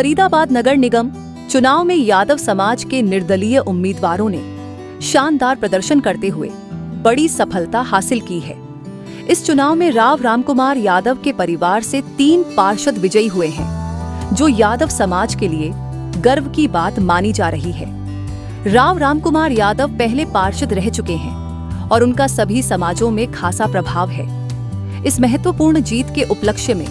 फरीदाबाद नगर निगम चुनाव में यादव समाज के निर्दलीय उम्मीदवारों ने शानदार प्रदर्शन करते हुए बड़ी सफलता हासिल की है। इस चुनाव में राव रामकुमार यादव के परिवार से 3 पार्षद विजयी हुए हैं, जो यादव समाज के लिए गर्व की बात मानी जा रही है। राव रामकुमार यादव पहले पार्षद रह चुके हैं और उनका सभी समाजों में खासा प्रभाव है। इस महत्वपूर्ण जीत के उपलक्ष्य में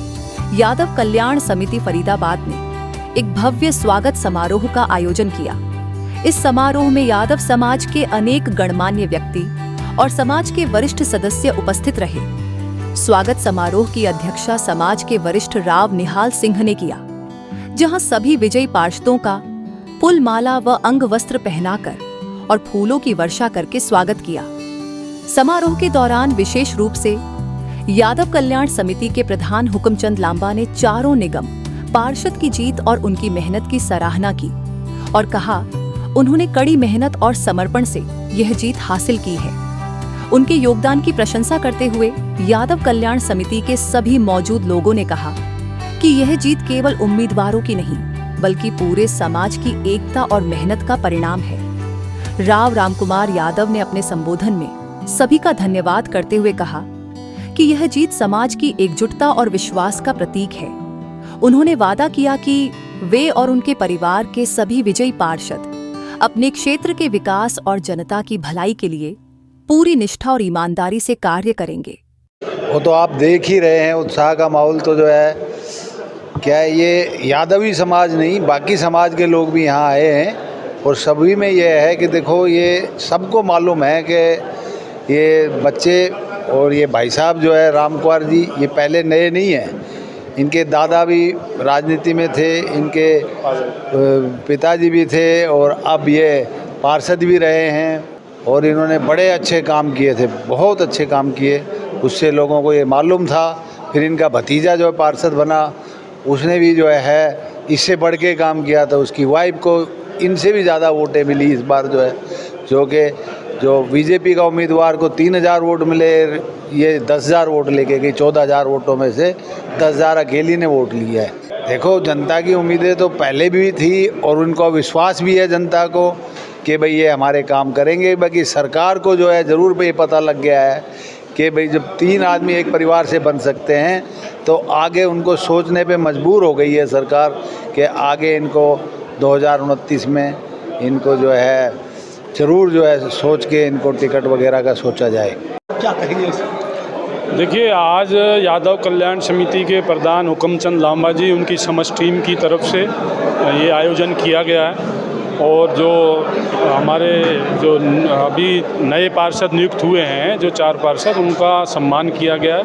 यादव कल्याण समिति फरीदाबाद ने एक भव्य स्वागत समारोह का आयोजन किया। इस समारोह में यादव समाज के अनेक गणमान्य व्यक्ति और समाज के वरिष्ठ सदस्य उपस्थित रहे। स्वागत समारोह की अध्यक्षता समाज के वरिष्ठ राव निहाल सिंह ने किया, जहां सभी विजयी पार्षदों का फूल माला व अंग वस्त्र पहनाकर और फूलों की वर्षा करके स्वागत किया। समारोह के दौरान विशेष रूप से यादव कल्याण समिति के प्रधान हुक्मचंद लांबा ने चारों निगम पार्षद की जीत और उनकी मेहनत की सराहना की और कहा, उन्होंने कड़ी मेहनत और समर्पण से यह जीत हासिल की है। उनके योगदान की प्रशंसा करते हुए यादव कल्याण समिति के सभी मौजूद लोगों ने कहा कि यह जीत केवल उम्मीदवारों की नहीं, बल्कि पूरे समाज की एकता और मेहनत का परिणाम है। राव रामकुमार यादव ने अपने संबोधन में सभी का धन्यवाद करते हुए कहा कि यह जीत समाज की एकजुटता और विश्वास का प्रतीक है। उन्होंने वादा किया कि वे और उनके परिवार के सभी विजयी पार्षद अपने क्षेत्र के विकास और जनता की भलाई के लिए पूरी निष्ठा और ईमानदारी से कार्य करेंगे। वो तो आप देख ही रहे हैं, उत्साह का माहौल तो जो है क्या है, ये यादवी समाज नहीं बाकी समाज के लोग भी यहाँ आए हैं और सभी में ये है कि देखो, ये सबको मालूम है कि ये बच्चे और ये भाई साहब जो है रामकुमार जी, ये पहले नए नहीं हैं। इनके दादा भी राजनीति में थे, इनके पिताजी भी थे और अब ये पार्षद भी रहे हैं और इन्होंने बड़े अच्छे काम किए थे, बहुत अच्छे काम किए। उससे लोगों को ये मालूम था। फिर इनका भतीजा जो है पार्षद बना, उसने भी जो है इससे बढ़ के काम किया था। उसकी वाइफ को इनसे भी ज़्यादा वोटें मिली इस बार जो है, जो बीजेपी का उम्मीदवार को 3000 वोट मिले, ये 10,000 वोट लेके गई। 14,000 वोटों में से 10,000 अकेली ने वोट लिया है। देखो, जनता की उम्मीदें तो पहले भी थी और उनको विश्वास भी है जनता को कि भाई ये हमारे काम करेंगे। बाकी सरकार को जो है ज़रूर ये पता लग गया है कि भाई जब 3 आदमी एक परिवार से बन सकते हैं तो आगे उनको सोचने पे मजबूर हो गई है सरकार कि आगे इनको 2029 में इनको जो है ज़रूर जो है सोच के इनको टिकट वगैरह का सोचा जाए। क्या कहेंगे? देखिए, आज यादव कल्याण समिति के प्रधान हुक्मचंद लांबा जी, उनकी समस्त टीम की तरफ से ये आयोजन किया गया है और जो हमारे जो अभी नए पार्षद नियुक्त हुए हैं, जो 4 पार्षद, उनका सम्मान किया गया है।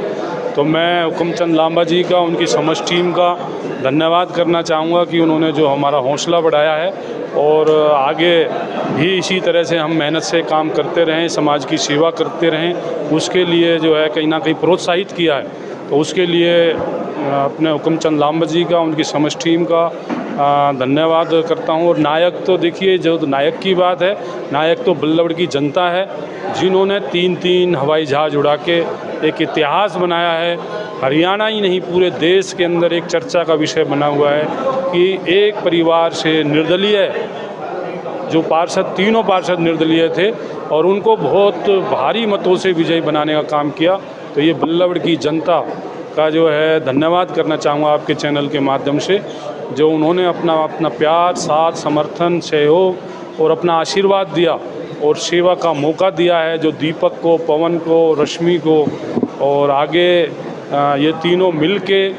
तो मैं हुक्मचंद लांबा जी का, उनकी समस्त टीम का धन्यवाद करना चाहूँगा कि उन्होंने जो हमारा हौसला बढ़ाया है और आगे भी इसी तरह से हम मेहनत से काम करते रहें, समाज की सेवा करते रहें, उसके लिए जो है कहीं ना कहीं प्रोत्साहित किया है। तो उसके लिए अपने हुक्मचंद लांबा जी का, उनकी समस्त टीम का धन्यवाद करता हूं। और नायक तो देखिए, जो नायक की बात है, नायक तो बल्लभगढ़ की जनता है, जिन्होंने 3 हवाई जहाज़ उड़ा के एक इतिहास बनाया है। हरियाणा ही नहीं, पूरे देश के अंदर एक चर्चा का विषय बना हुआ है कि एक परिवार से निर्दलीय जो पार्षद, 3 पार्षद निर्दलीय थे और उनको बहुत भारी मतों से विजयी बनाने का काम किया। तो ये बल्लभगढ़ की जनता का जो है धन्यवाद करना चाहूँगा आपके चैनल के माध्यम से, जो उन्होंने अपना प्यार, साथ, समर्थन, सहयोग और अपना आशीर्वाद दिया और सेवा का मौका दिया है। जो दीपक को, पवन को, रश्मि को और आगे ये तीनों मिलके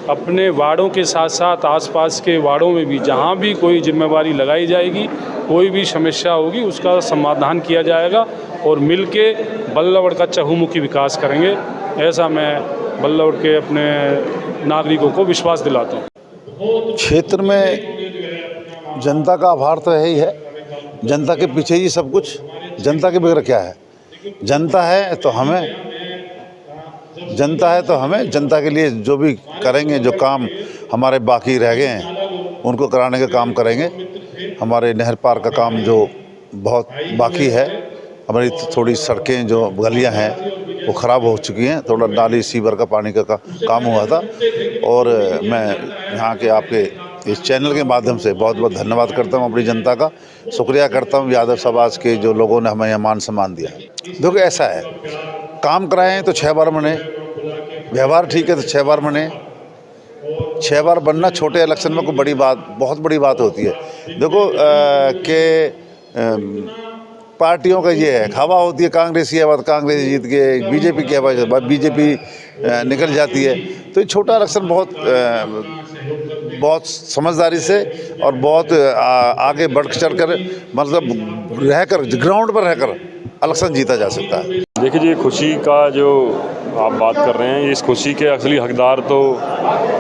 अपने वार्डों के साथ साथ आसपास के वार्डों में भी जहाँ भी कोई जिम्मेवारी लगाई जाएगी, कोई भी समस्या होगी, उसका समाधान किया जाएगा और मिलके बल्लभगढ़ का चहुमुखी विकास करेंगे। ऐसा मैं बल्लभगढ़ के अपने नागरिकों को विश्वास दिलाता हूँ। क्षेत्र में जनता का आभार तो यही है, जनता के पीछे ही सब कुछ। जनता के बगैर क्या है? जनता है तो हमें, जनता के लिए जो भी करेंगे, जो काम हमारे बाकी रह गए हैं उनको कराने का काम करेंगे। हमारे नहर पार का काम जो बहुत बाकी है, हमारी थोड़ी सड़कें जो गलियां हैं वो ख़राब हो चुकी हैं, थोड़ा नाली सीवर का पानी का काम हुआ था। और मैं यहाँ के आपके इस चैनल के माध्यम से बहुत बहुत धन्यवाद करता हूँ अपनी जनता का, शुक्रिया करता हूँ यादव समाज के जो लोगों ने हमें यहाँ मान सम्मान दिया। देखो ऐसा है, काम कराएं तो 6 बार बने, व्यवहार ठीक है तो 6 बार बने। 6 बार बनना छोटे इलेक्शन में कोई बड़ी बात, बहुत बड़ी बात होती है। देखो पार्टियों का ये है, हवा होती है कांग्रेस की आवाज़, कांग्रेस जीत के, बीजेपी की आवाज़ बीजेपी निकल जाती है। तो ये छोटा इलेक्शन बहुत समझदारी से और बहुत आगे बढ़ चढ़ कर, मतलब रहकर ग्राउंड पर रहकर इलेक्शन जीता जा सकता है। देखिए जी, खुशी का जो आप बात कर रहे हैं, इस खुशी के असली हकदार तो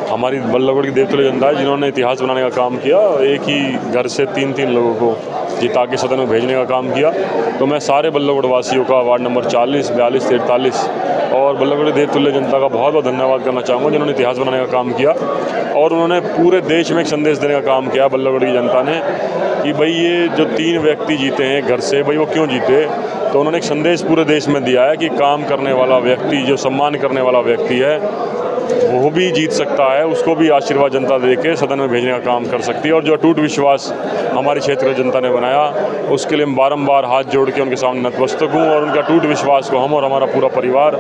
हमारी बल्लभगढ़ की देवतुल्य जनता है, जिन्होंने इतिहास बनाने का काम किया। एक ही घर से 3-3 लोगों को जिता के सदन में भेजने का काम किया। तो मैं सारे बल्लभगढ़ वासियों का वार्ड नंबर 40, 42, 43 और बल्लभगढ़ देवतुल्य जनता का बहुत बहुत धन्यवाद करना चाहूँगा, जिन्होंने इतिहास बनाने का काम किया। और उन्होंने पूरे देश में एक संदेश देने का काम किया बल्लभगढ़ की जनता ने, कि भाई ये जो 3 व्यक्ति जीते हैं घर से, भाई वो क्यों जीते। तो उन्होंने एक संदेश पूरे देश में दिया है कि काम करने वाला व्यक्ति, जो सम्मान करने वाला व्यक्ति है, वो भी जीत सकता है, उसको भी आशीर्वाद जनता दे के सदन में भेजने का काम कर सकती है। और जो अटूट विश्वास हमारे क्षेत्र की जनता ने बनाया, उसके लिए हम बारंबार हाथ जोड़ के उनके सामने नतमस्तक हूँ। और उनका अटूट विश्वास को हम और हमारा पूरा परिवार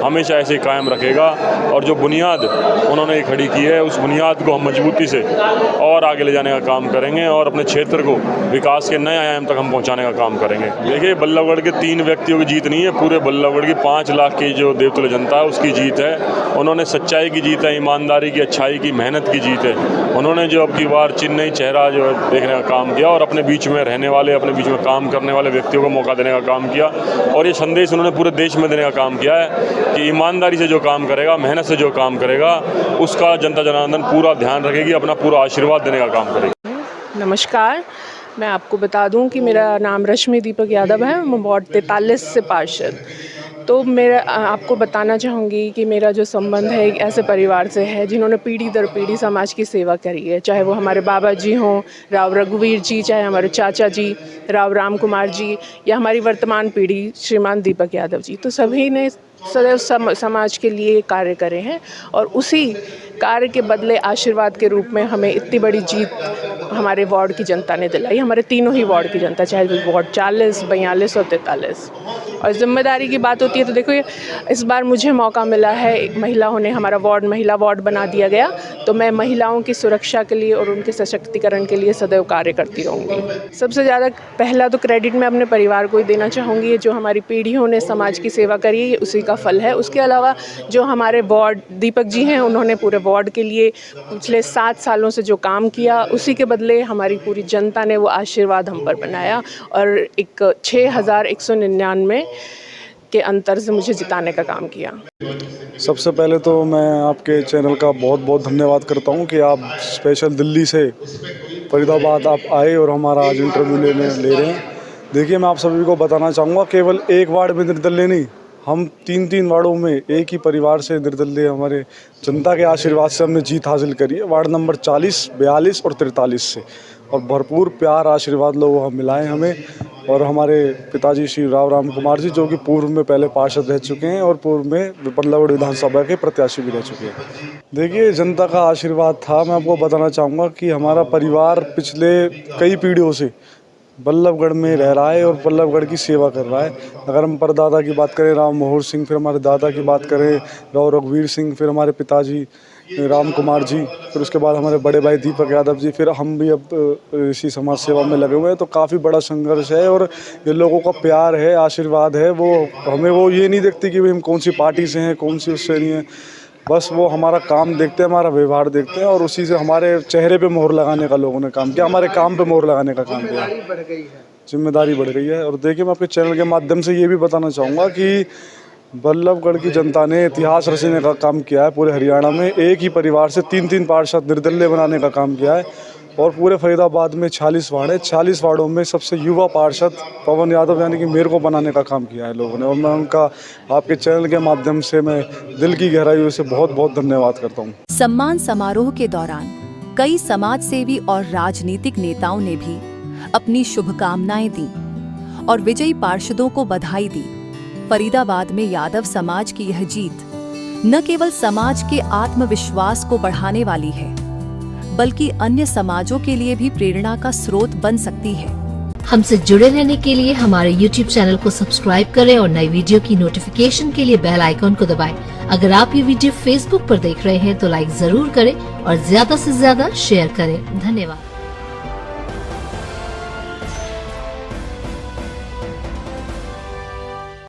हमेशा ऐसे ही कायम रखेगा। और जो बुनियाद उन्होंने खड़ी की है, उस बुनियाद को हम मजबूती से और आगे ले जाने का काम करेंगे और अपने क्षेत्र को विकास के नए आयाम तक हम पहुँचाने का काम करेंगे। देखिए, बल्लभगढ़ के 3 व्यक्तियों की जीत नहीं है, पूरे बल्लभगढ़ की 5 लाख की जो देवतुल्य जनता है उसकी जीत है। उन्होंने सच्चाई की जीत है, ईमानदारी की, अच्छाई की, मेहनत की जीत है। उन्होंने जो अब की बार चिन्ह चेहरा जो है देखने का काम किया और अपने बीच में रहने वाले, अपने बीच में काम करने वाले व्यक्तियों को मौका देने का काम किया। और ये संदेश उन्होंने पूरे देश में देने का काम किया है कि ईमानदारी से जो काम करेगा, मेहनत से जो काम करेगा, उसका जनता जनार्दन पूरा ध्यान रखेगी, अपना पूरा आशीर्वाद देने का काम करेगी। नमस्कार, मैं आपको बता दूं कि मेरा नाम रश्मि दीपक यादव है। मैं वार्ड 43 से पार्षद। तो मेरा आपको बताना चाहूँगी कि मेरा जो संबंध है एक ऐसे परिवार से है जिन्होंने पीढ़ी दर पीढ़ी समाज की सेवा करी है। चाहे वो हमारे बाबा जी हों, राव रघुवीर जी, चाहे हमारे चाचा जी राव राम कुमार जी, या हमारी वर्तमान पीढ़ी श्रीमान दीपक यादव जी। तो सभी ने सदैव समाज के लिए कार्य करे हैं और उसी कार्य के बदले आशीर्वाद के रूप में हमें इतनी बड़ी जीत हमारे वार्ड की जनता ने दिलाई। हमारे तीनों ही वार्ड की जनता, चाहे वार्ड 40, 42 और 43। और जिम्मेदारी की बात होती है तो देखो, इस बार मुझे मौका मिला है, एक महिला होने हमारा वार्ड महिला वार्ड बना दिया गया। तो मैं महिलाओं की सुरक्षा के लिए और उनके सशक्तिकरण के लिए सदैव कार्य करती रहूँगी। सबसे ज़्यादा पहला तो क्रेडिट मैं अपने परिवार को ही देना चाहूँगी। जो हमारी पीढ़ियों ने समाज की सेवा करी है, उसी का फल है। उसके अलावा जो हमारे वार्ड दीपक जी हैं, उन्होंने पूरे वार्ड के लिए पिछले 7 सालों से जो काम किया, उसी के बदले हमारी पूरी जनता ने वो आशीर्वाद हम पर बनाया और एक 6199 के अंतर से मुझे जिताने का काम किया। सबसे पहले तो मैं आपके चैनल का बहुत बहुत धन्यवाद करता हूं कि आप स्पेशल दिल्ली से फरीदाबाद आप आए और हमारा आज इंटरव्यू ले रहे हैं। देखिए, मैं आप सभी को बताना चाहूँगा, केवल एक वार्ड में निर्दलीय नहीं, हम 3-3 वार्डों में एक ही परिवार से निर्दलीय हमारे जनता के आशीर्वाद से हमने जीत हासिल करी है। वार्ड नंबर 40, 42 और 43 से, और भरपूर प्यार आशीर्वाद लोगों को मिलाएं हमें। और हमारे पिताजी श्री राव राम कुमार जी, जो कि पूर्व में पहले पार्षद रह चुके हैं और पूर्व में बल्लभगढ़ विधानसभा के प्रत्याशी भी रह चुके हैं। देखिए, जनता का आशीर्वाद था। मैं आपको बताना चाहूँगा कि हमारा परिवार पिछले कई पीढ़ियों से बल्लभगढ़ में रह रहा है और बल्लभगढ़ की सेवा कर रहा है। अगर हम परदादा की बात करें राम मोहर सिंह, फिर हमारे दादा की बात करें राव रघुवीर सिंह, फिर हमारे पिताजी राम कुमार जी, फिर उसके बाद हमारे बड़े भाई दीपक यादव जी, फिर हम भी अब इसी समाज सेवा में लगे हुए हैं। तो काफ़ी बड़ा संघर्ष है और ये लोगों का प्यार है, आशीर्वाद है। वो हमें वो ये नहीं देखती कि भाई हम कौन सी पार्टी से हैं, कौन सी उससे नहीं है। बस वो हमारा काम देखते हैं, हमारा व्यवहार देखते हैं और उसी से हमारे चेहरे पे मोहर लगाने का लोगों ने काम किया, हमारे काम पे मोहर लगाने का काम किया। जिम्मेदारी बढ़ गई है। और देखिए, मैं आपके चैनल के माध्यम से ये भी बताना चाहूँगा कि बल्लभगढ़ की जनता ने इतिहास रचने का काम किया है। पूरे हरियाणा में एक ही परिवार से 3-3 पार्षद निर्दलीय बनाने का काम किया है और पूरे फरीदाबाद में 40 वार्ड है। 40 वार्डों में सबसे युवा पार्षद पवन यादव यानी कि मेरे को बनाने का काम किया है लोगों ने। और मैं उनका आपके चैनल के माध्यम से मैं दिल की गहराइयों से बहुत बहुत धन्यवाद करता हूँ। सम्मान समारोह के दौरान कई समाजसेवी और राजनीतिक नेताओं ने भी अपनी शुभकामनाएं दी और विजयी पार्षदों को बधाई दी। फरीदाबाद में यादव समाज की यह जीत न केवल समाज के आत्मविश्वास को बढ़ाने वाली है, बल्कि अन्य समाजों के लिए भी प्रेरणा का स्रोत बन सकती है। हमसे जुड़े रहने के लिए हमारे YouTube चैनल को सब्सक्राइब करें और नई वीडियो की नोटिफिकेशन के लिए बेल आइकॉन को दबाएं। अगर आप ये वीडियो Facebook पर देख रहे हैं तो लाइक जरूर करें और ज्यादा से ज्यादा शेयर करें। धन्यवाद।